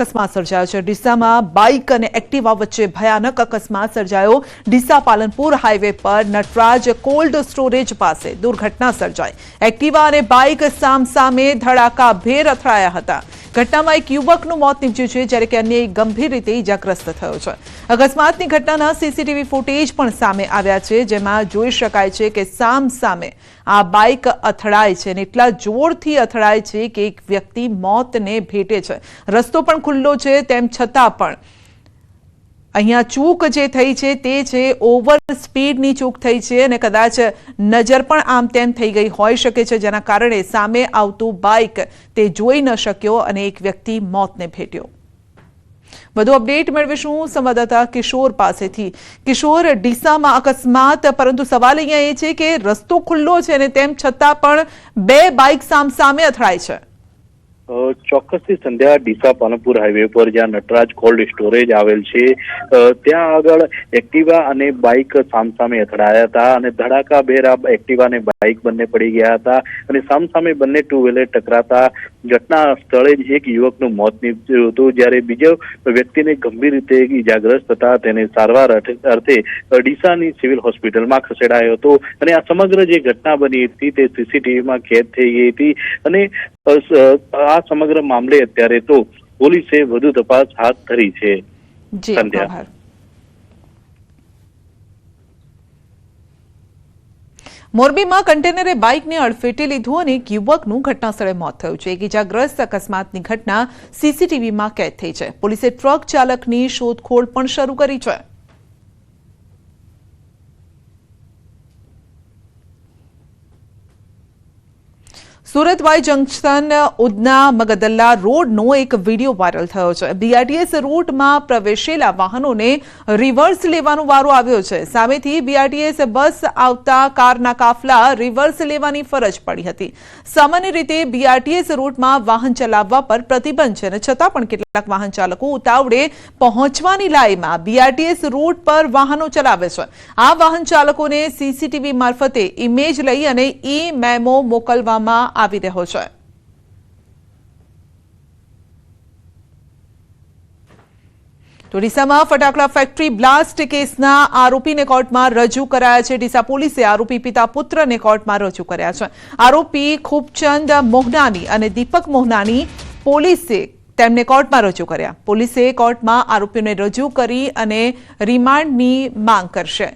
અકસ્માત સર્જાયો છે। ડીસામાં બાઇક અને એક્ટિવા વચ્ચે ભયાનક અકસ્માત સર્જાયો। ડીસા પાલનપુર હાઈવે પર નટરાજ કોલ્ડ સ્ટોરેજ પાસે દુર્ઘટના સર્જાઈ। એક્ટિવા અને બાઇક સામસામે ધડાકાભેર અથડાયા હતા। ઘટનામાં એક યુવકનું મોત નીપજ્યું છે, જ્યારે કે અન્ય એક ગંભીર રીતે ઇજાગ્રસ્ત થયો છે। અકસ્માતની ઘટનાના સીસીટીવી ફૂટેજ પણ સામે આવ્યા છે, જેમાં જોઈ શકાય છે કે સામસામે આ બાઇક અથડાય છે અને એટલા જોરથી અથડાય છે કે એક વ્યક્તિ મોતને ભેટે છે। રસ્તો પણ ખુલ્લો છે, તેમ છતાં પણ અહીંયા ચૂક જે થઈ છે તે છે ઓવર સ્પીડની ચૂક થઈ છે અને કદાચ નજર પણ આમ તેમ થઈ ગઈ હોઈ શકે છે, જેના કારણે સામે આવતું બાઇક તે જોઈ ન શક્યો અને એક વ્યક્તિ મોતને ભેટ્યો। વધુ અપડેટ મેળવીશું સંવાદદાતા કિશોર પાસેથી। કિશોર, ડીસામાં અકસ્માત, પરંતુ સવાલ અહીંયા એ છે કે રસ્તો ખુલ્લો છે અને તેમ છતાં પણ બે બાઇક સામસામે અથડાય છે। ચોક્કસથી સંધ્યા ડીસા પાલનપુર હાઈવે પર જ્યાં નટરાજ કોલ્ડ સ્ટોરેજ આવેલ છે ત્યાં આગળ એક્ટિવા અને બાઇક સામસામે અથડાયા હતા અને ધડાકાભેર આ એક્ટિવા અને બાઇક બંને પડી ગયા હતા અને સામસામે બંને ટુ વ્હીલર ટકરાતા ઘટના સ્થળે જ એક યુવકનું મોત નીપજ્યું હતું, જ્યારે બીજો વ્યક્તિને ગંભીર રીતે ઇજાગ્રસ્ત થતા તેને સારવાર અર્થે ડીસાની સિવિલ હોસ્પિટલમાં ખસેડાયો હતો અને આ સમગ્ર જે ઘટના બની હતી તે સીસીટીવીમાં કેદ થઈ ગઈ હતી અને આ સમગ્ર મામલે અત્યારે તો પોલીસે વધુ તપાસ હાથ ધરી છે। મોરબીમાં કન્ટેનરે બાઇકને અડફેટે લીધું અને એક યુવકનું ઘટનાસ્થળે મોત થયું છે। એક ઇજાગ્રસ્ત અકસ્માતની ઘટના સીસીટીવીમાં કેદ થઈ છે। પોલીસે ટ્રક ચાલકની શોધખોળ પણ શરૂ કરી છે। સુરત વાય જંકશન ઉધના મગદલ્લા રોડનો એક વિડીયો વાયરલ થયો છે। બીઆરટીએસ રૂટમાં પ્રવેશેલા વાહનોને રિવર્સ લેવાનો વારો આવ્યો છે। સામેથી બીઆરટીએસ બસ આવતા કારના કાફલા રિવર્સ લેવાની ફરજ પડી હતી। સામાન્ય રીતે બીઆરટીએસ રૂટમાં વાહન ચલાવવા પર પ્રતિબંધ છે, અને છતાં પણ કેટલાક વાહન ચાલકો ઉતાવળે પહોંચવાની લાઈમાં બીઆરટીએસ રૂટ પર વાહનો ચલાવે છે। આ વાહન ચાલકોને સીસીટીવી મારફતે ઇમેજ લઈ અને ઈ મેમો મોકલવામાં આવી રહ્યો છે। તો ડીસામાં ફટાકડા ફેક્ટરી બ્લાસ્ટ કેસના આરોપીને કોર્ટમાં રજૂ કરાયા છે। ડીસા પોલીસે આરોપી પિતા પુત્રને કોર્ટમાં રજૂ કર્યા છે। આરોપી ખૂબચંદ મોહનાની અને દીપક મોહનાની પોલીસે તેમને કોર્ટમાં રજૂ કર્યા। પોલીસે કોર્ટમાં આરોપીઓને રજૂ કરી અને રિમાન્ડની માંગ કરશે।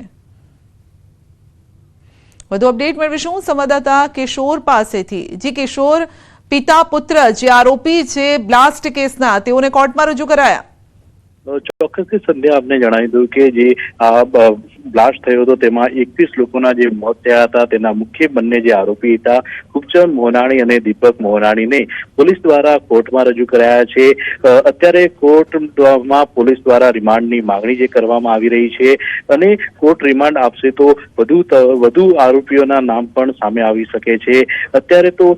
વધુ અપડેટ મેળવીશું સંવાદદાતા કિશોર પાસેથી। જી કિશોર, પિતા પુત્ર જે આરોપી છે બ્લાસ્ટ કેસના, તેઓને કોર્ટમાં રજૂ કરાયા। ચોક્કસથી સંધ્યા આપને જણાવી દઉં કે જે બ્લાસ્ટ થયો હતો તેમાં 21 લોકોના જે મોત થયા હતા તેના મુખ્ય બંને જે આરોપી હતા ખૂબચંદ મોહનાણી અને દીપક મોહનાણીને પોલીસ દ્વારા કોર્ટમાં રજૂ કરાયા છે। અત્યારે કોર્ટમાં પોલીસ દ્વારા રિમાન્ડની માંગણી જે કરવામાં આવી રહી છે અને કોર્ટ રિમાન્ડ આપશે તો વધુ આરોપીઓના નામ પણ સામે આવી શકે છે। અત્યારે તો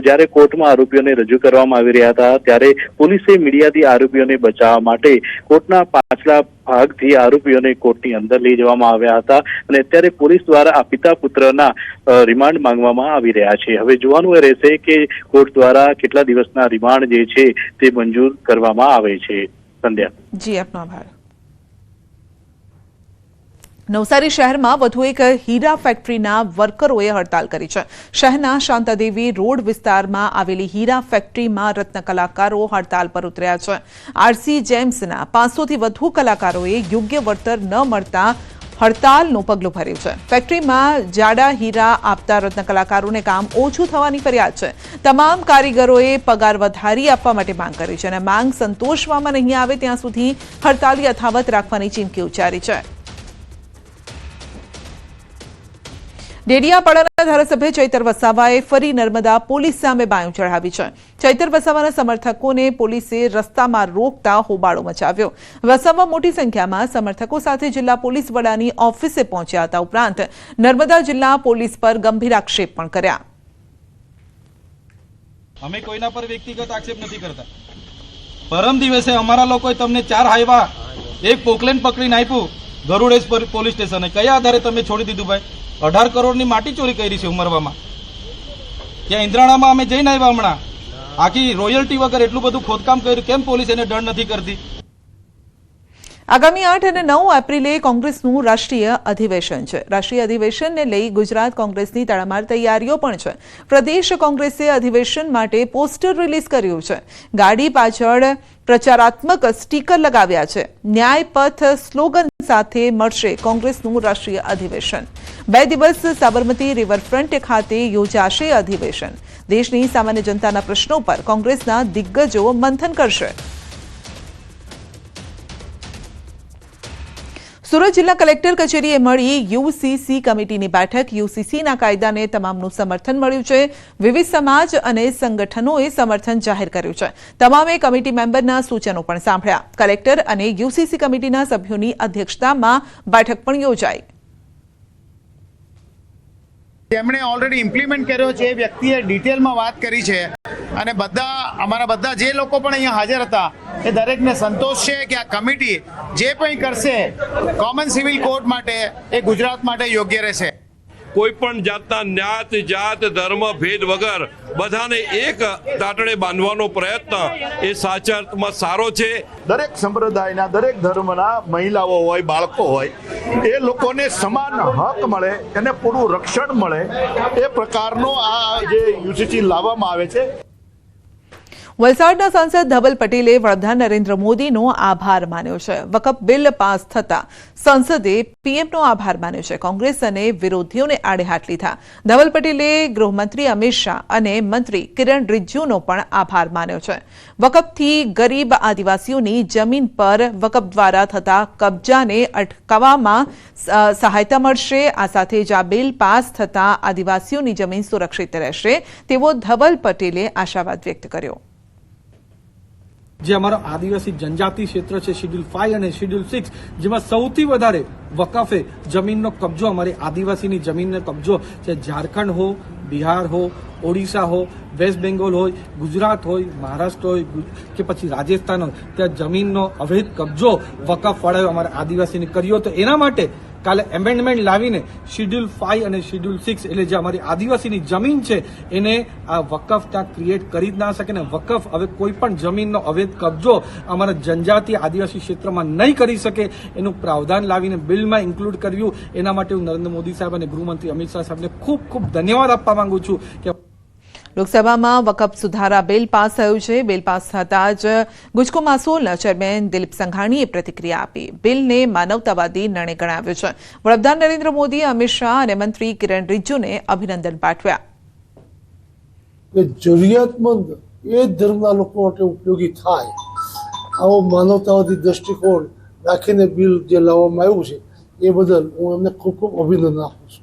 જ્યારે કોર્ટમાં આરોપીઓને રજૂ કરવામાં આવી રહ્યા હતા ત્યારે પોલીસે મીડિયાથી આરોપીઓને બચાવવા માટે કોર્ટના પાછલા ભાગથી આરોપીઓને કોર્ટની અંદર લઈ જવામાં આવ્યા હતા અને અત્યારે પોલીસ દ્વારા આ પિતા પુત્રના રિમાન્ડ માંગવામાં આવી રહ્યા છે। હવે જોવાનું એ રહેશે કે કોર્ટ દ્વારા કેટલા દિવસના રિમાન્ડ જે છે તે મંજૂર કરવામાં આવે છે। સંધ્યા જી, આપનો આભાર। નવસારી શહેરમાં વધુ એક હીરા ફેક્ટરીના વર્કરોએ હડતાલ કરી છે। શહેરના શાંતાદેવી રોડ વિસ્તારમાં આવેલી હીરા ફેક્ટરીમાં રત્ન કલાકારો હડતાલ પર ઉતર્યા છે। આરસી જેમ્સના 500થી વધુ કલાકારોએ યોગ્ય વળતર ન મળતા હડતાલનું પગલું ભર્યું છે। ફેક્ટરીમાં જાડા હીરા આપતા રત્ન કલાકારોને કામ ઓછું થવાની ફરિયાદ છે। તમામ કારીગરોએ પગાર વધારી આપવા માટે માંગ કરી છે અને માંગ સંતોષવામાં નહીં આવે ત્યાં સુધી હડતાલ યથાવત રાખવાની ચીમકી ઉચ્ચારી છે। ડેડિયાપાડાના ધારાસભ્ય ચૈતર વસાવાએ ફરી નર્મદા પોલીસ સામે બાયું ચઢાવી છે। ચૈતર વસાવાના સમર્થકોને પોલીસે રસ્તામાં રોકતા હોબાળો મચાવ્યો। વસાવા મોટી સંખ્યામાં સમર્થકો સાથે જિલ્લા પોલીસ વડાની ઓફિસે પહોંચ્યા હતા। ઉપરાંત નર્મદા જિલ્લા પોલીસ પર ગંભીર આક્ષેપ પણ કર્યા। અમે કોઈના પર વ્યક્તિગત આક્ષેપ નથી કરતા। પરમ દિવસે અમારા લોકોએ તમને 4 હાઈવા એક પોકલેન પકડીને આપ્યું ગરુડેશ પોલીસ સ્ટેશને। કયા આધારે તમે છોડી દીધું ભાઈ? 18 કરોડની માટી ચોરી કરી છે ઉમરવામાં। ત્યાં ઇન્દ્રાણામાં અમે જઈને આવ્યા હમણાં આખી રોયલ્ટી વગર એટલું બધું ખોદકામ કર્યું, કેમ પોલીસ એને દંડ નથી કરતી? આગામી 8 અને 9 એપ્રિલે કોંગ્રેસનું રાષ્ટ્રીય અધિવેશન છે. રાષ્ટ્રીય અધિવેશનને લઈ ગુજરાત કોંગ્રેસની તડામાર તૈયારીઓ પણ છે. પ્રદેશ કોંગ્રેસે અધિવેશન માટે પોસ્ટર રિલીઝ કર્યું છે. ગાડી પાછળ પ્રચારાત્મક સ્ટીકર લગાવ્યા છે. ન્યાય પથ સ્લોગન સાથે મળશે કોંગ્રેસનું રાષ્ટ્રીય અધિવેશન. 2 દિવસ સાબરમતી રિવરફ્રન્ટ ખાતે યોજાશે અધિવેશન. દેશની સામાન્ય જનતાના પ્રશ્નો પર કોંગ્રેસના દિગ્ગજો મંથન કરશે. સુરત જિલ્લા કલેક્ટર કચેરીએ મળી યુસીસી કમિટીની બેઠક. યુસીસીના કાયદાને તમામનું સમર્થન મળ્યું છે. વિવિધ સમાજ અને સંગઠનોએ સમર્થન જાહેર કર્યું છે. તમામે કમિટી મેમ્બરના સૂચનો પણ સાંભળ્યા. કલેક્ટર અને યુસીસી કમિટીના સભ્યોની અધ્યક્ષતામાં બેઠક પણ યોજાઈ. તેમણે ઓલરેડી ઇમ્પ્લિમેન્ટ કર્યો છે એ વ્યક્તિએ ડિટેલમાં વાત કરી છે અને અમારા બધા જે લોકો પણ અહીંયા હાજર હતા એ દરેકને સંતોષ છે કે આ કમિટી જે કંઈ કરશે કોમન સિવિલ કોડ માટે એ ગુજરાત માટે યોગ્ય રહેશે. કોઈ પણ જાતના જ્ઞાત જાત ધર્મ ભેદ વગર બધાને એક તાટણે બાંધવાનો પ્રયત્ન એ સાચા અર્થમાં સારો છે. દરેક સંપ્રદાયના દરેક ધર્મના મહિલાઓ હોય બાળકો હોય એ લોકોને સમાન હક મળે એને પૂરું રક્ષણ મળે એ પ્રકારનો આ જે યુસીસી લાવવામાં આવે છે. વલસાડના સાંસદ ધવલ પટેલે વડાપ્રધાન નરેન્દ્ર મોદીનો આભાર માન્યો છે. વકફ બિલ પાસ થતા સંસદે પીએમનો આભાર માન્યો છે. કોંગ્રેસ અને વિરોધીઓને આડે હાથ લીધા. ધવલ પટેલે ગૃહમંત્રી અમિત શાહ અને મંત્રી કિરણ રિજિજુનો પણ આભાર માન્યો છે. વકફથી ગરીબ આદિવાસીઓની જમીન પર વકફ દ્વારા થતા કબજાને અટકાવવામાં સહાયતા મળશે. આ સાથે જ આ બિલ પાસ થતા આદિવાસીઓની જમીન સુરક્ષિત રહેશે તેવો ધવલ પટેલે આશાવાદ વ્યક્ત કર્યો. જે અમારો આદિવાસી જનજાતિ ક્ષેત્ર છે શેડ્યુલ 5 અને શેડ્યુલ 6, જેમાં સૌથી વધારે વકફે જમીનનો કબજો, અમારી આદિવાસીની જમીનનો કબજો છે. ઝારખંડ હો, બિહાર હો, ઓડિશા હો, વેસ્ટ બેંગોલ હોય, ગુજરાત હોય, મહારાષ્ટ્ર હોય કે પછી રાજસ્થાન હોય, ત્યાં જમીનનો અવૈધ કબજો વકફ વાળાએ અમારા આદિવાસીને કર્યો. તો એના માટે કાલે એમેન્ડમેન્ટ લાવીને શેડ્યુલ 5 અને શેડ્યુલ 6 એટલે જે અમારી આદિવાસીની જમીન છે એને આ વકફ ત્યાં ક્રિએટ કરી જ ના શકે ને વકફ હવે કોઈ પણ જમીનનો અવૈધ કબજો અમારા જનજાતિ આદિવાસી ક્ષેત્રમાં નહીં કરી શકે એનું પ્રાવધાન લાવીને બિલમાં ઇન્ક્લુડ કર્યું. એના માટે હું નરેન્દ્ર મોદી સાહેબ અને ગૃહમંત્રી અમિત શાહ સાહેબને ખૂબ ખૂબ ધન્યવાદ આપવા માંગુ છું કે લોકસભામાં વકફ સુધારા બિલ પાસ થયું છે. બિલ પાસ થતાં જ ગુજકો માસોલના ચેરમેન દિલીપ સંઘાણીએ પ્રતિક્રિયા આપી. બિલને માનવતાવાદી નિર્ણય ગણાવ્યો છે. વડાપ્રધાન નરેન્દ્ર મોદી, અમિત શાહ અને મંત્રી કિરણ રિજિજુને અભિનંદન પાઠવ્યા. જરૂરિયાતમંદ એ ધર્મના લોકો માટે ઉપયોગી થાય આવો માનવતાવાદી દ્રષ્ટિકોણ રાખીને બિલ જે લાવવામાં આવ્યું છે એ બદલ હું એમને ખૂબ ખૂબ અભિનંદન આપું છું.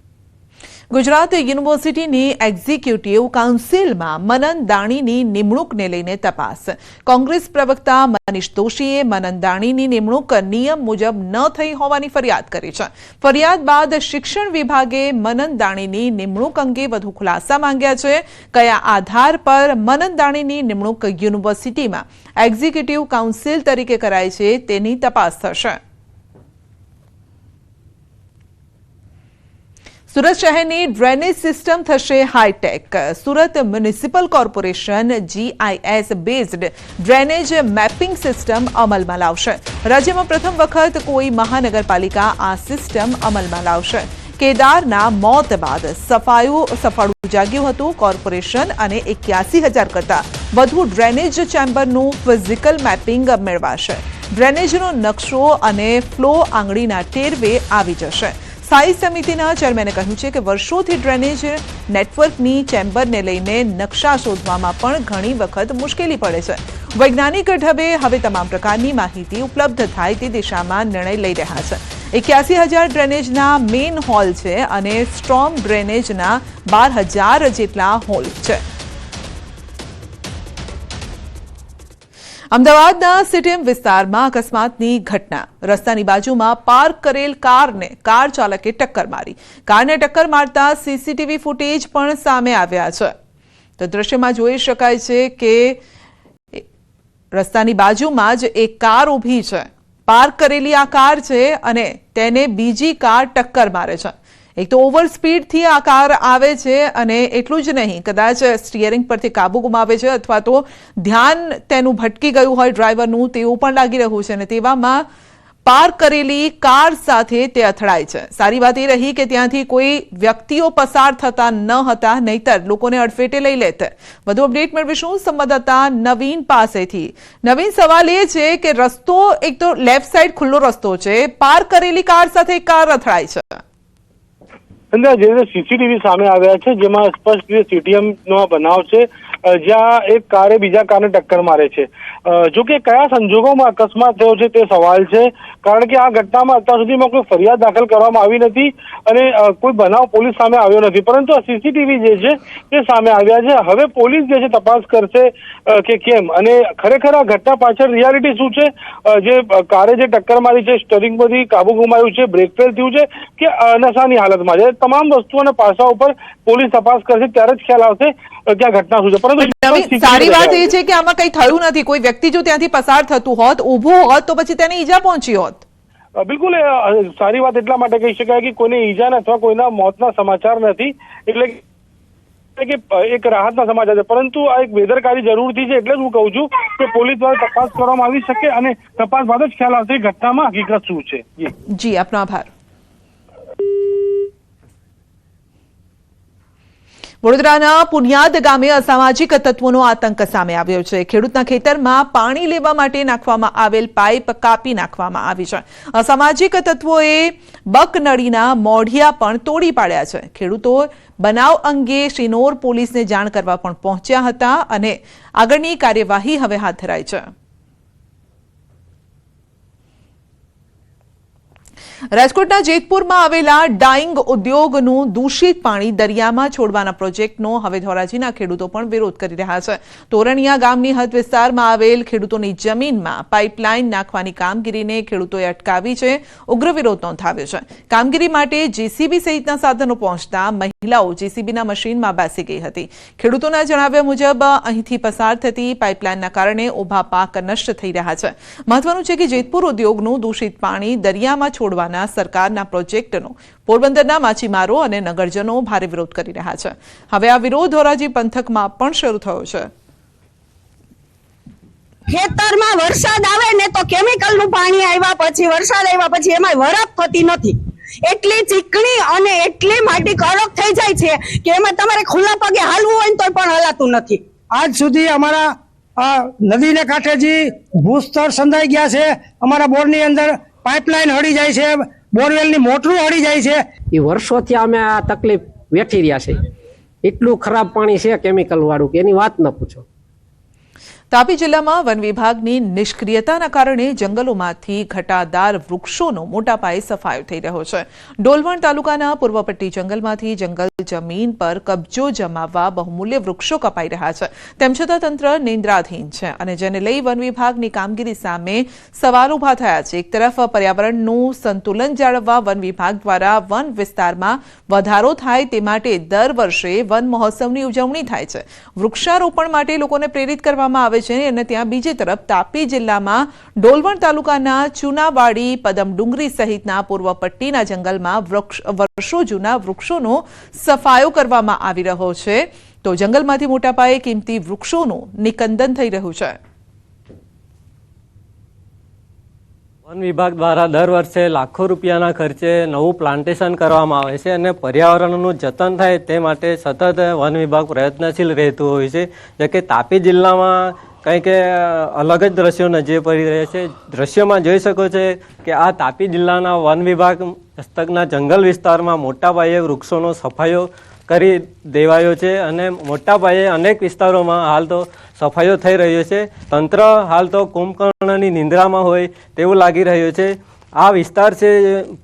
ગુજરાત યુનિવર્સિટીની એક્ઝિક્યુટિવ કાઉન્સિલમાં મનન દાણીની નિમણૂકને લઈને તપાસ. કોંગ્રેસ પ્રવક્તા મનીષ દોશીએ મનન દાણીની નિમણૂક નિયમ મુજબ ન થઈ હોવાની ફરિયાદ કરી છે. ફરિયાદ બાદ શિક્ષણ વિભાગે મનન દાણીની નિમણૂક અંગે વધુ ખુલાસા માંગ્યા છે. કયા આધાર પર મનન દાણીની નિમણૂક યુનિવર્સિટીમાં એક્ઝિક્યુટિવ કાઉન્સિલ તરીકે કરાય છે તેની તપાસ થશે. સુરત શહેરની ડ્રેનેજ સિસ્ટમ થશે high tech. Surat municipal corporation GIS based drainage mapping system અમલમાં લાવશે. રાજ્યમાં પ્રથમ વખત કોઈ મહાનગરપાલિકા આ સિસ્ટમ અમલમાં લાવશે. કેદારના મોત બાદ સફાળું જાગ્યું હતું. કોર્પોરેશન અને 81,000 કરતા વધુ ડ્રેનેજ ચેમ્બરનું ફિઝિકલ મેપિંગ મેળવાશે. ડ્રેનેજનો નકશો અને ફ્લો આંગળીના ટેરવે આવી જશે. સ્થાયી સમિતિના ચેરમેને કહ્યું છે કે વર્ષોથી ડ્રેનેજ નેટવર્કની ચેમ્બરને લઈને નકશા શોધવામાં પણ ઘણી વખત મુશ્કેલી પડે છે. વૈજ્ઞાનિક ઢબે હવે તમામ પ્રકારની માહિતી ઉપલબ્ધ થાય તે દિશામાં નિર્ણય લઈ રહ્યા છે. 81,000 ડ્રેનેજના મેઇન હોલ છે અને સ્ટ્રોમ ડ્રેનેજના 12,000 જેટલા હોલ છે. અમદાવાદના સિટીએમ વિસ્તારમાં અકસ્માતની ઘટના. રસ્તાની બાજુમાં પાર્ક કરેલ કારને કાર ચાલકે ટક્કર મારી. કારને ટક્કર મારતા સીસીટીવી ફૂટેજ પણ સામે આવ્યા છે. તો દ્રશ્યમાં જોઈ શકાય છે કે રસ્તાની બાજુમાં જ એક કાર ઊભી છે. પાર્ક કરેલી આ કાર છે અને તેને બીજી કાર ટક્કર મારે છે. એક તો ઓવર સ્પીડથી આ કાર આવે છે અને એટલું જ નહીં, કદાચ સ્ટીયરિંગ પરથી કાબુ ગુમાવે છે અથવા તો ધ્યાન તેનું ભટકી ગયું હોય ડ્રાઈવરનું, તેવું પણ લાગી રહ્યું છે. અને તેવામાં પાર્ક કરેલી કાર સાથે તે અથડાય છે. સારી વાત એ રહી કે ત્યાંથી કોઈ વ્યક્તિઓ પસાર થતા ન હતા, નહીતર લોકોને અડફેટે લઈ લેત. વધુ અપડેટ મેળવીશું સંવાદદાતા નવીન પાસેથી. નવીન, સવાલ એ છે કે રસ્તો એક તો લેફ્ટ સાઈડ ખુલ્લો રસ્તો છે, પાર્ક કરેલી કાર સાથે કાર અથડાય છે. જે સીસીટીવી સામે આવ્યા છે જેમાં સ્પષ્ટ રીતે સીટીએમ નો બનાવ છે, જ્યાં એક કારે બીજા કારને ટક્કર મારે છે. જો કે કયા સંજોગોમાં અકસ્માત થયો છે તે સવાલ છે, કારણ કે આ ઘટનામાં અત્યાર સુધીમાં કોઈ ફરિયાદ દાખલ કરવામાં આવી નથી અને કોઈ બનાવ પોલીસ સામે આવ્યો નથી, પરંતુ આ સીસીટીવી જે છે તે સામે આવ્યા છે. હવે પોલીસ જે છે તપાસ કરશે કે કેમ અને ખરેખર આ ઘટના પાછળ રિયાલિટી શું છે. જે કારે જે ટક્કર મારી છે, સ્ટીયરિંગમાંથી કાબુ ગુમાવ્યું છે, બ્રેક ફેલ થયું છે કે નશાની હાલતમાં છે, તમામ વસ્તુઓના પાસા ઉપર પોલીસ તપાસ કરશે, ત્યારે જ ખ્યાલ આવશે કે આ ઘટના શું છે. પરંતુ સારી વાત એ છે કે આમાં કંઈ થયું નથી. કોઈ વ્યક્તિ જો ત્યાંથી પસાર થતું હોત, ઊભું હોત, તો પછી તેને ઈજા પહોંચી હોત. બિલકુલ સારી વાત એટલા માટે કહી શકાય કે કોઈને ઈજા અથવા કોઈના મોતના સમાચાર નથી, એટલે કે એક રાહતના સમાચાર છે. પરંતુ આ એક બેદરકારી જરૂરથી છે, એટલે જ હું કહું છું કે પોલીસ દ્વારા તપાસ કરવામાં આવી શકે અને તપાસ બાદ જ ખ્યાલ આવશે ઘટનામાં હકીકત શું છે. જી, આપનો આભાર. વડોદરાના પુનિયાદ ગામે અસામાજિક તત્વોનો આતંક સામે આવ્યો છે. ખેડૂતના ખેતરમાં પાણી લેવા માટે નાખવામાં આવેલ પાઇપ કાપી નાખવામાં આવી છે. અસામાજિક તત્વોએ બકનળીના મોઢિયા પણ તોડી પાડ્યા છે. ખેડૂતો બનાવ અંગે શિનોર પોલીસને જાણ કરવા પણ પહોંચ્યા હતા અને આગળની કાર્યવાહી હવે હાથ ધરાઈ છે. રાજકોટના જેતપુરમાં આવેલા ડાઇંગ ઉદ્યોગનું દૂષિત પાણી દરિયામાં છોડવાના પ્રોજેક્ટનો હવે ધોરાજીના ખેડૂતો પણ વિરોધ કરી રહ્યા છે. તોરણિયા ગામની હદ વિસ્તારમાં આવેલ ખેડૂતોની જમીનમાં પાઇપલાઇન નાખવાની કામગીરીને ખેડૂતોએ અટકાવી છે. ઉગ્ર વિરોધ નોંધાવ્યો છે. કામગીરી માટે જેસીબી સહિતના સાધનો પહોંચતા મહિલાઓ જેસીબીના મશીનમાં બેસી ગઈ હતી. ખેડૂતોના જણાવ્યા મુજબ અહીંથી પસાર થતી પાઇપલાઇનના કારણે ઉભા પાક નષ્ટ થઈ રહ્યા છે. મહત્વનું છે કે જેતપુર ઉદ્યોગનું દૂષિત પાણી દરિયામાં છોડવા સરકારના પ્રોજેક્ટનો પોરબંદરના માછીમારો અને નગરજનો ભારે વિરોધ કરી રહ્યા છે. હવે આ વિરોધ ધોરાજી પંથકમાં પણ શરૂ થયો છે. ખેતરમાં વરસાદ આવે ને તો કેમિકલનું પાણી આવ્યા પછી, વરસાદ આવ્યા પછી એમાં વરફ થતી નથી. એટલી ચીકણી અને એટલી માટી કડક થઈ જાય છે કે એમાં તમારે ખુલ્લા પગે હાલવું હોય તો પણ હલાતું નથી. આજ સુધી અમારા નદીને કાંઠે જે ભૂસ્તર સંધાઈ ગયા છે, અમારા બોરની અંદર પાઇપલાઇન હળી જાય છે, બોરવેલની મોટરું હળી જાય છે. એ વર્ષોથી અમે આ તકલીફ વેઠી રહ્યા છે. એટલું ખરાબ પાણી છે કેમિકલ વાળું કે એની વાત ન પૂછો. તાપી જિલ્લામાં વન વિભાગની નિષ્ક્રિયતાના કારણે જંગલોમાંથી ઘટાદાર વૃક્ષોનો મોટા પાયે સફાયો થઈ રહ્યો છે. ડોલવણ તાલુકાના પૂર્વપટ્ટી જંગલમાંથી જંગલ જમીન પર કબજો જમાવવા બહુમૂલ્ય વૃક્ષો કપાઈ રહ્યા છે. તેમ છતાં તંત્ર નિંદ્રાધીન છે અને જેને લઈ વન વિભાગની કામગીરી સામે સવાલ ઉભા થયા છે. એક તરફ પર્યાવરણનું સંતુલન જાળવવા વન વિભાગ દ્વારા વન વિસ્તારમાં વધારો થાય તે માટે દર વર્ષે વન મહોત્સવની ઉજવણી થાય છે. વૃક્ષારોપણ માટે લોકોને પ્રેરિત કરવામાં આવે છે અને ત્યાં બીજી તરફ તાપી જિલ્લામાં ડોલવણ તાલુકાના ચુનાવાડી, પદમડુંગરી સહિતના પૂર્વ પટ્ટીના જંગલમાં વર્ષો જૂના વૃક્ષોનો સફાયો કરવામાં આવી રહ્યો છે. તો જંગલમાંથી મોટા પાયે કિંમતી વૃક્ષોનું નિકંદન થઈ રહ્યું છે. વન વિભાગ દ્વારા દર વર્ષે લાખો રૂપિયાના ખર્ચે નવું પ્લાન્ટેશન કરવામાં આવે છે અને પર્યાવરણનું જતન થાય તે માટે સતત વન વિભાગ પ્રયત્નશીલ રહેતું હોય છે. જે કે તાપી જિલ્લામાં કંઈક અલગ જ દ્રશ્યો નજરે પડી રહ્યા છે. દ્રશ્યોમાં જોઈ શકો છો કે આ તાપી જિલ્લાના વન વિભાગ હસ્તકના જંગલ વિસ્તારમાં મોટા પાયે વૃક્ષોનો સફાયો કરી દેવાયો છે અને મોટા પાયે અનેક વિસ્તારોમાં હાલ તો સફાઈઓ થઈ રહ્યો છે. તંત્ર હાલ તો કુંભકર્ણની નિંદ્રામાં હોય તેવું લાગી રહ્યું છે. આ વિસ્તાર છે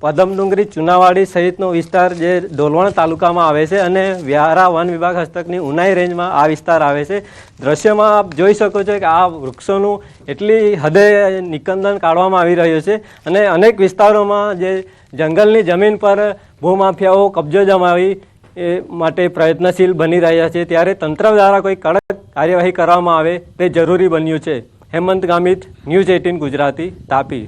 પદમડુંગરી, ચુનાવાડી સહિતનો વિસ્તાર જે ડોલવણ તાલુકામાં આવે છે અને વ્યારા વન વિભાગ હસ્તકની ઉનાઈ રેન્જમાં આ વિસ્તાર આવે છે. દ્રશ્યમાં આપ જોઈ શકો છો કે આ વૃક્ષોનું એટલી હદે નિકંદન કાઢવામાં આવી રહ્યું છે અને અનેક વિસ્તારોમાં જે જંગલની જમીન પર ભૂમાફિયાઓ કબજો જમાવી એ માટે પ્રયત્નશીલ બની રહ્યા છે. ત્યારે તંત્ર દ્વારા કોઈ કડક કાર્યવાહી કરવામાં આવે તે જરૂરી બન્યું છે. હેમંત ગામિત, ન્યૂઝ 18 ગુજરાતી, તાપી.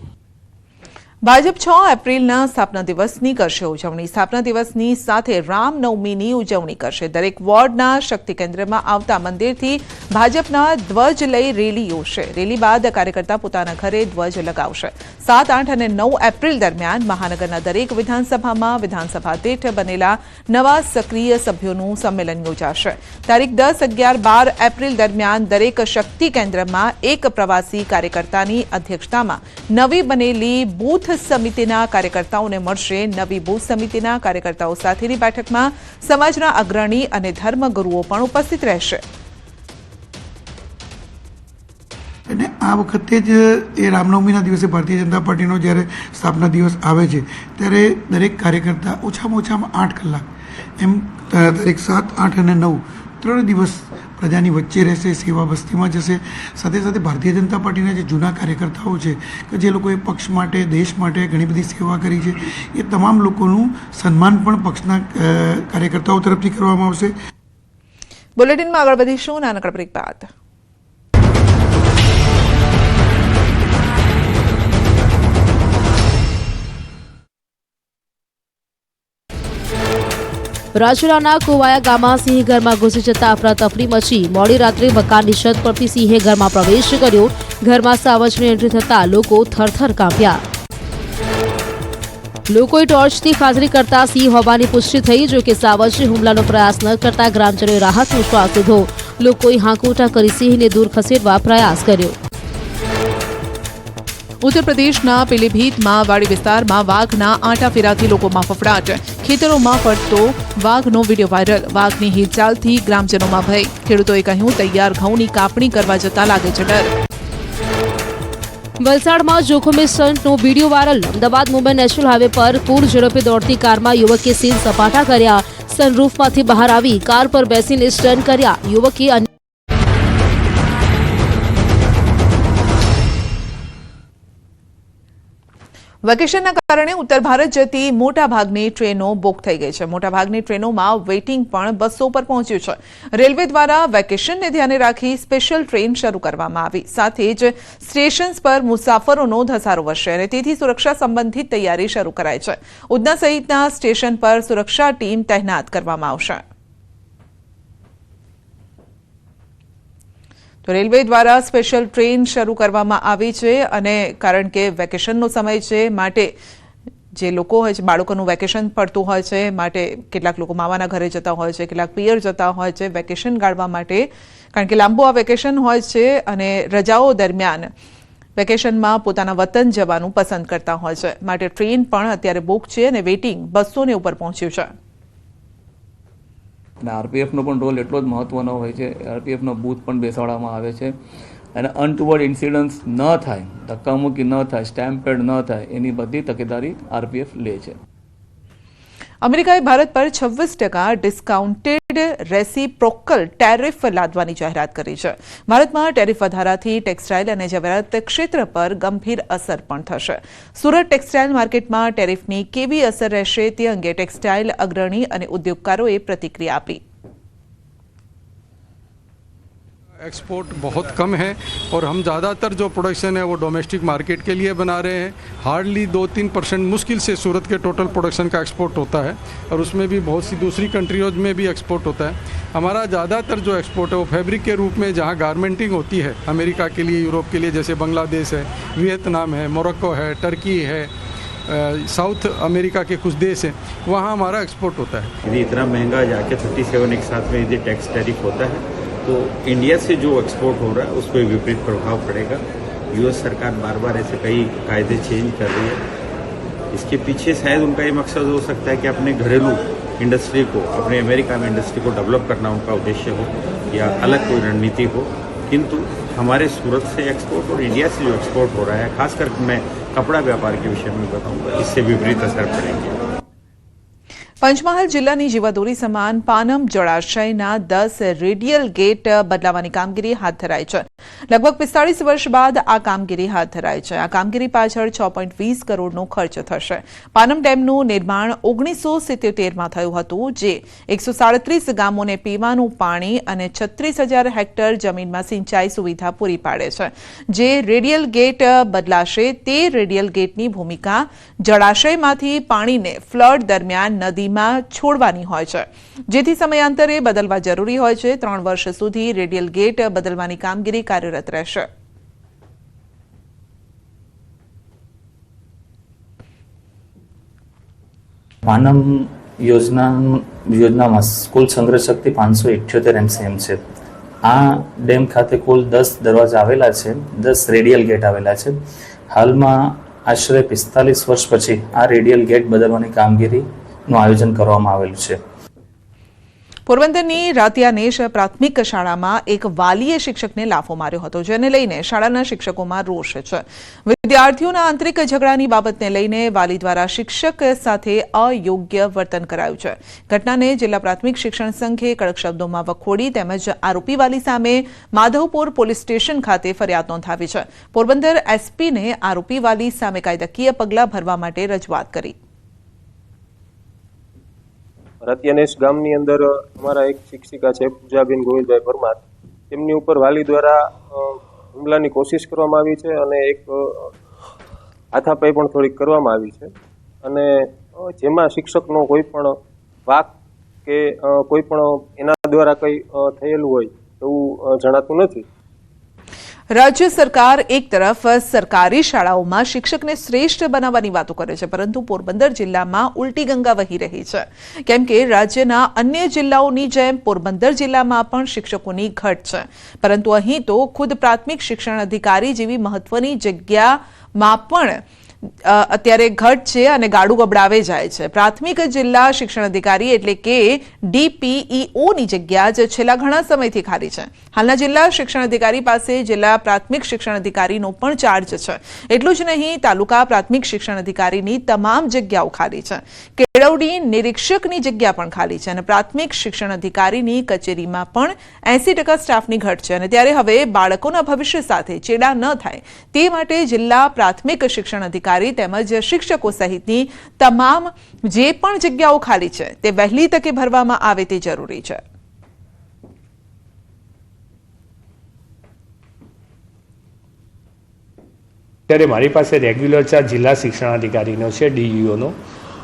ભાજપ 6 એપ્રિલના સ્થાપના દિવસની કરશે ઉજવણી. સ્થાપના દિવસની સાથે રામનવમીની ઉજવણી કરશે. દરેક વોર્ડના શક્તિ કેન્દ્રમાં આવતા મંદિરથી ભાજપના ધ્વજ લઈ રેલી યોજશે. રેલી બાદ કાર્યકર્તા પોતાના ઘરે ધ્વજ લગાવશે. 7, 8 અને 9 એપ્રિલ દરમિયાન મહાનગરના દરેક વિધાનસભામાં વિધાનસભા દીઠ બનેલા નવા સક્રિય સભ્યોનું સંમેલન યોજાશે. તારીખ 10, 11, 12 એપ્રિલ દરમિયાન દરેક શક્તિ કેન્દ્રમાં એક પ્રવાસી કાર્યકર્તાની અધ્યક્ષતામાં નવી બનેલી બૂથ સમિતિના કાર્યકર્તાઓને મળશે. નવી બૂથ સમિતિના કાર્યકર્તાઓ સાથેની બેઠકમાં સમાજના અગ્રણી અને ધર્મગુરુઓ પણ ઉપસ્થિત રહેશે. અને આ વખતે જ એ રામનવમીના દિવસે ભારતીય જનતા પાર્ટીનો જ્યારે સ્થાપના દિવસ આવે છે ત્યારે દરેક કાર્યકર્તા ઓછામાં 8 કલાક એમ તારીખ 7, 8 અને 9 3 દિવસ પ્રજાની વચ્ચે રહેશે, સેવા બસ્તીમાં જશે. સાથે સાથે ભારતીય જનતા પાર્ટીના જે જૂના કાર્યકર્તાઓ છે કે જે લોકોએ પક્ષ માટે, દેશ માટે ઘણી બધી સેવા કરી છે, એ તમામ લોકોનું સન્માન પણ પક્ષના કાર્યકર્તાઓ તરફથી કરવામાં આવશે. બુલેટિનમાં આગળ વધીશું નાનકડા બ્રેક બાદ. રાજુલાના કુવાયા ગામમાં સિંહ ઘરમાં ઘૂસી જતા અફરાતફરી મચી. મોડી રાત્રે મકાનની છત પરથી સિંહે ઘરમાં પ્રવેશ કર્યો. ઘરમાં સાવજની એન્ટ્રી થતા લોકો થરથર કાંપ્યા. લોકોએ ટોર્ચથી ખાતરી કરતા સિંહ હોવાની પુષ્ટિ થઈ. જો કે સાવજે હુમલાનો પ્રયાસ ન કરતા ગ્રામજનોએ રાહતનો શ્વાસ લીધો. લોકોએ હાંકોટા કરી સિંહને દૂર ખસેડવા પ્રયાસ કર્યો. ઉત્તર પ્રદેશના પીલીભીતમાં વાડી વિસ્તારમાં વાઘના આંટા ફેરાથી લોકોમાં ફફડાટ. ખેતરોમાં ફરતો વાઘનો વિડીયો વાયરલ. વાઘની હિલચાલથી ગ્રામજનોમાં ભય. ખેડૂતોએ કહ્યું તૈયાર ઘઉંની કાપણી કરવા જતા લાગે છે ડર. વલસાડમાં જોખમી સ્ટન્ટનો video viral. Ahmedabad Mumbai national highway પર પૂર ઝડપે દોડતી કારમાં યુવકે સીન સપાટા કર્યા. સનરૂફમાંથી બહાર આવી કાર પર બેસીને સ્ટન્ટ કર્યા. યુવકે વેકેશનના કારણે ઉત્તર ભારત જતી મોટાભાગની ટ્રેનો બુક થઈ ગઈ છે. મોટાભાગની ટ્રેનોમાં વેઇટિંગ પણ બસો પર પહોંચ્યું છે. રેલવે દ્વારા વેકેશનને ધ્યાને રાખી સ્પેશિયલ ટ્રેન શરૂ કરવામાં આવી. સાથે જ સ્ટેશન્સ પર મુસાફરોનો ધસારો વધશે અને તેથી સુરક્ષા સંબંધિત તૈયારી શરૂ કરાઈ છે. ઉધના સહિતના સ્ટેશન પર સુરક્ષા ટીમ તહેનાત કરવામાં આવશે. તો રેલવે દ્વારા સ્પેશિયલ ટ્રેન શરૂ કરવામાં આવી છે અને કારણ કે વેકેશનનો સમય છે માટે જે લોકો હોય છે, બાળકોનું વેકેશન પડતું હોય છે માટે કેટલાક લોકો મામાના ઘરે જતા હોય છે, કેટલાક પિયર જતા હોય છે વેકેશન ગાળવા માટે. કારણ કે લાંબુ આ વેકેશન હોય છે અને રજાઓ દરમિયાન વેકેશનમાં પોતાના વતન જવાનું પસંદ કરતા હોય છે. માટે ટ્રેન પણ અત્યારે બુક છે અને વેઇટિંગ 200 ઉપર પહોંચ્યું છે. અને આરપીએફનો પણ રોલ એટલો જ મહત્ત્વનો હોય છે. આરપીએફનો બૂથ પણ બેસાડવામાં આવે છે અને અનટુવર્ડ ઇન્સિડન્ટ્સ ન થાય, ધક્કામુક્કી ન થાય, સ્ટેમ્પેડ ન થાય એની બધી તકેદારી આરપીએફ લે છે. અમેરિકાએ ભારત પર 26% ડિસ્કાઉન્ટેડ રેસિપ્રોકલ ટેરિફ લાદવાની જાહેરાત કરી છે. ભારતમાં ટેરિફ વધારાથી ટેક્સટાઇલ અને જવેરાત ક્ષેત્ર પર ગંભીર અસર પણ થશે. સુરત ટેક્સટાઇલ માર્કેટમાં ટેરિફની કેવી અસર રહેશે તે અંગે ટેક્સટાઇલ અગ્રણી અને ઉદ્યોગકારોએ પ્રતિક્રિયા આપી. एक्सपोर्ट बहुत कम है और हम ज़्यादातर जो प्रोडक्शन है वो डोमेस्टिक मार्केट के लिए बना रहे हैं. हार्डली 2-3% मुश्किल से सूरत के टोटल प्रोडक्शन का एक्सपोर्ट होता है और उसमें भी बहुत सी दूसरी कंट्रियों में भी एक्सपोर्ट होता है. हमारा ज़्यादातर जो एक्सपोर्ट है वो फैब्रिक के रूप में जहाँ गारमेंटिंग होती है अमेरिका के लिए, यूरोप के लिए, जैसे बांग्लादेश है, वियतनाम है, मोरक्को है, टर्की है, साउथ अमेरिका के कुछ देश हैं, वहाँ हमारा एक्सपोर्ट होता है. यदि इतना महंगा जाके 37 एक साथ में यदि टैक्स टैरिफ होता है तो इंडिया से जो एक्सपोर्ट हो रहा है उसको विपरीत प्रभाव पड़ेगा. यूएस सरकार बार बार ऐसे कई कायदे चेंज कर रही है. इसके पीछे शायद उनका ये मकसद हो सकता है कि अपने घरेलू इंडस्ट्री को, अपने अमेरिका में इंडस्ट्री को डेवलप करना उनका उद्देश्य हो या अलग कोई रणनीति हो. किंतु हमारे सूरत से एक्सपोर्ट और इंडिया से जो एक्सपोर्ट हो रहा है, खासकर मैं कपड़ा व्यापार के विषय में बताऊंगा, इससे विपरीत असर पड़ेंगे. પંચમહાલ જિલ્લાની જીવાદોરી સમાન પાનમ જળાશયના 10 રેડિયલ ગેટ બદલાવવાની કામગીરી હાથ ધરાઈ છે. લગભગ 45 વર્ષ બાદ આ કામગીરી હાથ ધરાઈ છે. આ કામગીરી પાછળ 6.20 કરોડનો ખર્ચ થશે. પાનમ ડેમનું નિર્માણ 1977માં થયું હતું, જે 137 ગામોને પીવાનું પાણી અને 36,000 હેક્ટર જમીનમાં સિંચાઈ સુવિધા પૂરી પાડે છે. જે રેડિયલ ગેટ બદલાશે તે રેડિયલ ગેટની ભૂમિકા જળાશયમાંથી પાણીને ફ્લડ દરમિયાન નદીમાં છોડવાની હોય છે, જેથી સમયાંતરે બદલવા જરૂરી હોય છે. 3 વર્ષ સુધી રેડિયલ ગેટ બદલવાની કામગીરી કાર્યરત રહેશે. પાનમ યોજનામાં કુલ સંગ્રહ શક્તિ 578 MCM છે. આ ડેમ ખાતે કુલ 10 દરવાજા આવેલા છે, 10 રેડિયલ ગેટ આવેલા છે. હાલમાં આશરે 45 વર્ષ પછી આ રેડિયલ ગેટ બદલવાની કામગીરીનું આયોજન કરવામાં આવેલું છે. પોરબંદરની રાતિયાનેશ પ્રાથમિક શાળામાં એક વાલીએ શિક્ષકને લાફો માર્યો હતો, જેને લઈને શાળાના શિક્ષકોમાં રોષ છે. વિદ્યાર્થીઓના આંતરિક ઝઘડાની બાબતને લઈને વાલી દ્વારા શિક્ષક સાથે અયોગ્ય વર્તન કરાયું છે. ઘટનાને જિલ્લા પ્રાથમિક શિક્ષણ સંઘે કડક શબ્દોમાં વખોડી તેમજ આરોપી વાલી સામે માધવપુર પોલીસ સ્ટેશન ખાતે ફરિયાદ નોંધાવી છે. પોરબંદર એસપીને આરોપી વાલી સામે કાયદાકીય પગલાં ભરવા માટે રજૂઆત કરી. રાતિયાનેશ ગામની અંદર અમારા એક શિક્ષિકા છે પૂજાબેન ગોવિંદભાઈ પરમાર, તેમની ઉપર વાલી દ્વારા હુમલાની કોશિશ કરવામાં આવી છે અને એક હાથાપાઈ પણ થોડીક કરવામાં આવી છે, અને જેમાં શિક્ષકનો કોઈ પણ વાક કે કોઈ પણ એના દ્વારા કંઈ થયેલું હોય એવું જણાતું નથી. રાજ્ય સરકાર એક તરફ સરકારી શાળાઓમાં શિક્ષકને શ્રેષ્ઠ બનાવવાની વાતો કરે છે, પરંતુ પોરબંદર જિલ્લામાં ઉલટી ગંગા વહી રહી છે. કેમ કે રાજ્યના અન્ય જિલ્લાઓની જેમ પોરબંદર જિલ્લામાં પણ શિક્ષકોની ઘટ છે, પરંતુ અહીં તો ખુદ પ્રાથમિક શિક્ષણ અધિકારી જેવી મહત્વની જગ્યામાં પણ અત્યારે ઘટ છે અને ગાડું ગબડાવે જાય છે. પ્રાથમિક જિલ્લા શિક્ષણ અધિકારી એટલે કે DPEOની જગ્યા જ છેલ્લા ઘણા સમયથી ખાલી છે. હાલના જિલ્લા શિક્ષણ અધિકારી પાસે જિલ્લા પ્રાથમિક શિક્ષણ અધિકારીનો પણ ચાર્જ છે. એટલું જ નહીં, તાલુકા પ્રાથમિક શિક્ષણ અધિકારીની તમામ જગ્યાઓ ખાલી છે. કેળવણી નિરીક્ષકની જગ્યા પણ ખાલી છે અને પ્રાથમિક શિક્ષણ અધિકારીની કચેરીમાં પણ 80% સ્ટાફની ઘટ છે. અને ત્યારે હવે બાળકોના ભવિષ્ય સાથે ચેડા ન થાય તે માટે જિલ્લા પ્રાથમિક શિક્ષણ અધિકારી તેમજ શિક્ષકો સહિતની તમામ જે પણ જગ્યાઓ ખાલી છે તે વહેલી તકે ભરવામાં આવે તે જરૂરી છે. ત્યારે મારી પાસે રેગ્યુલર ચાર્જ જિલ્લા શિક્ષણાધિકારીનો છે, DEOનો,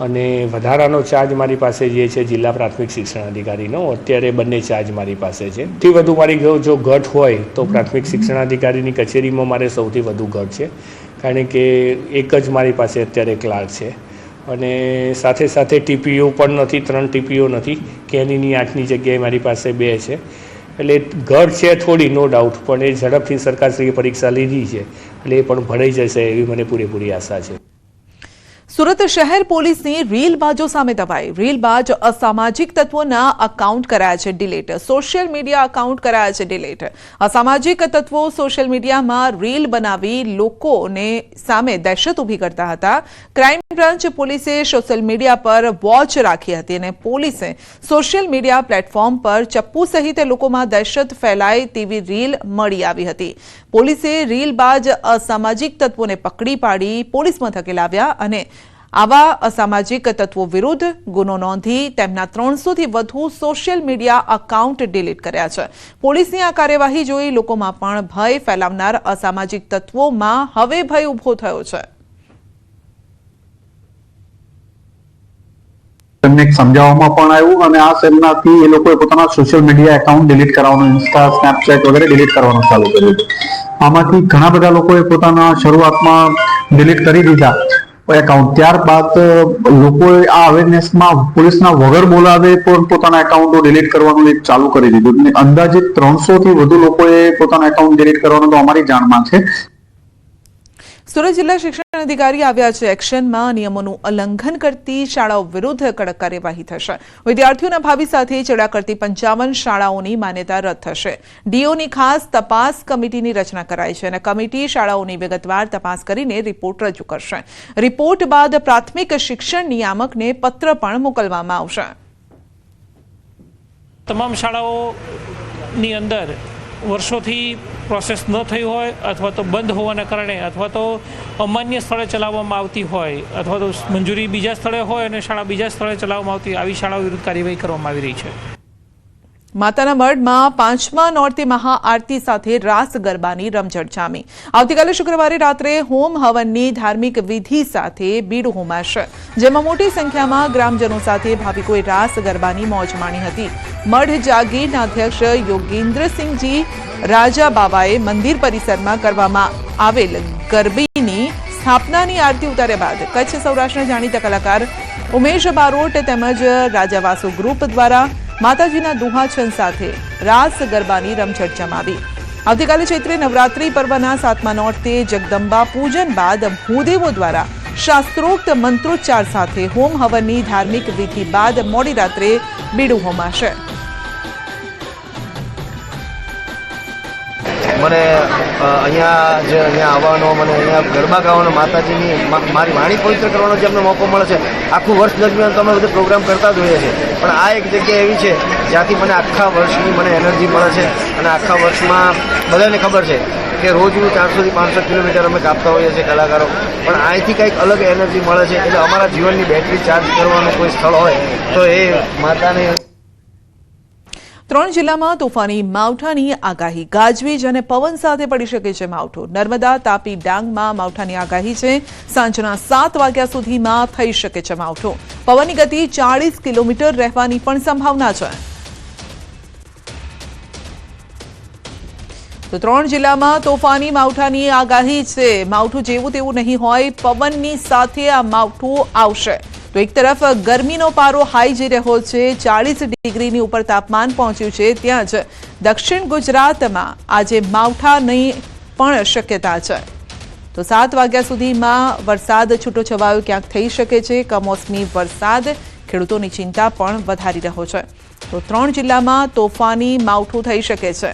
અને વધારાનો ચાર્જ મારી પાસે જે છે જિલ્લા પ્રાથમિક શિક્ષણાધિકારીનો. અત્યારે બંને ચાર્જ મારી પાસે છે. સૌથી વધુ મારી જો ઘટ હોય તો પ્રાથમિક શિક્ષણાધિકારીની કચેરીમાં મારે સૌથી વધુ ઘટ છે, કારણ કે એક જ મારી પાસે અત્યારે ક્લાર્ક છે, અને સાથે સાથે TPO પણ નથી, 3 TPO નથી, કેનીની 8ની જગ્યાએ મારી પાસે 2 છે. એટલે ઘટ છે થોડી, નો ડાઉટ, પણ એ ઝડપથી સરકારશ્રીએ પરીક્ષા લીધી છે એટલે એ પણ ભરાઈ જશે એવી મને પૂરેપૂરી આશા છે. સુરત શહેર પોલીસની રીલબાજો સામે દબાઈ. રીલબાજ અસામાજિક તત્વોના અકાઉન્ટ કરાયા છે ડિલીટ, સોશિયલ મીડિયા અકાઉન્ટ કરાયા છે ડિલીટ. અસામાજિક તત્વો સોશિયલ મીડિયામાં રીલ બનાવી લોકોને સામે દહેશત ઊભી કરતા હતા. ક્રાઇમ બ્રાન્ચ પોલીસે સોશિયલ મીડિયા પર વોચ રાખી હતી અને પોલીસે સોશિયલ મીડિયા પ્લેટફોર્મ પર ચપ્પુ સહિત લોકોમાં દહેશત ફેલાય તેવી રીલ મળી આવી હતી. પોલીસે રીલબાજ અસામાજિક તત્વોને પકડી પાડી પોલીસ મથકે લાવ્યા અને આવા અસામાજિક તત્વો વિરુદ્ધ ગુનો નોંધી તેમના 300થી વધુ સોશિયલ મીડિયા અકાઉન્ટ ડિલીટ કર્યા છે. પોલીસની આ કાર્યવાહી જોઈ લોકોમાં પણ ભય ફેલાવનાર અસામાજિક તત્વોમાં હવે ભય ઉભો થયો છે. તેમને સમજાવવામાં પણ આવ્યું અને આ સેલનાથી એ લોકોએ પોતાના સોશિયલ મીડિયા એકાઉન્ટ ડિલીટ કરવાનું, ઇન્સ્ટા, સ્નેપચેટ વગેરે ડિલીટ કરવાનું ચાલુ કર્યું. આમાંથી ઘણા બધા લોકોએ પોતાના શરૂઆતમાં ડિલીટ કરી દીધા એકાઉન્ટ. ત્યારબાદ લોકોએ આ અવેરનેસમાં પોલીસના વગર બોલાવે પણ પોતાના એકાઉન્ટો ડિલીટ કરવાનું એક ચાલુ કરી દીધું. અંદાજિત 300થી વધુ લોકોએ પોતાના એકાઉન્ટ ડિલીટ કરવાનું તો અમારી જાણમાં છે. સુરત જિલ્લા શિક્ષણ અધિકારી આવ્યા છે એક્શનમાં. નિયમોનું ઉલ્લંઘન કરતી શાળાઓ વિરુદ્ધ કડક કાર્યવાહી થશે. વિદ્યાર્થીઓના ભાવિ સાથે ચેડા કરતી 55 શાળાઓની માન્યતા રદ થશે. DOની ખાસ તપાસ કમિટીની રચના કરાઈ છે અને કમિટી શાળાઓની વિગતવાર તપાસ કરીને રિપોર્ટ રજૂ કરશે. રિપોર્ટ બાદ પ્રાથમિક શિક્ષણ નિયામકને પત્ર પણ મોકલવામાં આવશે. તમામ શાળાઓની અંદર વર્ષોથી પ્રોસેસ ન થઈ હોય અથવા તો બંધ હોવાના કારણે અથવા તો અમાન્ય સ્થળે ચલાવવામાં આવતી હોય અથવા તો મંજૂરી બીજા સ્થળે હોય અને શાળા બીજા સ્થળે ચલાવવામાં આવતી આવી શાળાઓ વિરુદ્ધ કાર્યવાહી કરવામાં આવી રહી છે. માતાના મઢમાં 5મા નોરતે મહાઆરતી સાથે રાસ ગરબાની રમઝટ જામી. આવતીકાલે શુક્રવારે રાત્રે હોમ હવનની ધાર્મિક વિધિ સાથે બીડું હોમાશે, જેમાં મોટી સંખ્યામાં ગ્રામજનો સાથે ભાવિકોએ રાસ ગરબાની મોજ માણી હતી. મઢ જાગીરના અધ્યક્ષ યોગેન્દ્રસિંહજી રાજા બાવાએ મંદિર પરિસરમાં કરવામાં આવેલ ગરબીની સ્થાપનાની આરતી ઉતાર્યા બાદ કચ્છ સૌરાષ્ટ્રના જાણીતા કલાકાર ઉમેશ બારોટ તેમજ રાજાવાસુ ગ્રુપ દ્વારા માતાજીના દુહાછન સાથે રાસ ગરબાની રમઝટ જમાવી. આવતીકાલે ચૈત્રી નવરાત્રી પર્વના 7મા નોરતે જગદંબા પૂજન બાદ ભૂદેવો દ્વારા શાસ્ત્રોક્ત મંત્રોચ્ચાર સાથે હોમ હવનની ધાર્મિક વિધિ બાદ મોડી રાત્રે બીડું હોમાશે. મને અહીંયા આવવાનો, મને અહીંયા ગરબા ગાવાનો, માતાજીની મારી વાણી પવિત્ર કરવાનો જે અમને મોકો મળે છે. આખું વર્ષ દરમિયાન તો અમે બધું પ્રોગ્રામ કરતા જ હોઈએ છીએ, પણ આ એક જગ્યા એવી છે જ્યાંથી મને આખા વર્ષની મને એનર્જી મળે છે. અને આખા વર્ષમાં બધાને ખબર છે કે રોજનું 400 થી 500 કિલોમીટર અમે કાપતા હોઈએ છીએ કલાકારો, પણ અહીંથી કંઈક અલગ એનર્જી મળે છે. એટલે અમારા જીવનની બેટરી ચાર્જ કરવાનું કોઈ સ્થળ હોય તો એ માતાને. 3 જિલ્લામાં તોફાની માવઠાની આગાહી. ગાજવીજ અને પવન સાથે પડી શકે છે માવઠું. નર્મદા, તાપી, ડાંગમાં માવઠાની આગાહી છે. સાંજના 7 વાગ્યા સુધીમાં થઈ શકે છે માવઠું. પવનની ગતિ 40 કિલોમીટર રહેવાની પણ સંભાવના છે. તો 3 જિલ્લામાં તોફાની માવઠાની આગાહી છે. માવઠું જેવું તેવું નહીં હોય, પવનની સાથે આ માવઠું આવશે. તો એક તરફ ગરમીનો પારો હાઈ જઈ રહ્યો છે, 40 ડિગ્રીની ઉપર તાપમાન પહોંચ્યું છે, ત્યાં જ દક્ષિણ ગુજરાતમાં આજે માવઠાની પણ શક્યતા છે. તો 7 વાગ્યા સુધીમાં વરસાદ છૂટો છવાયો ક્યાંક થઈ શકે છે. કમોસમી વરસાદ ખેડૂતોની ચિંતા પણ વધારી રહ્યો છે. તો 3 જિલ્લામાં તોફાની માવઠું થઈ શકે છે.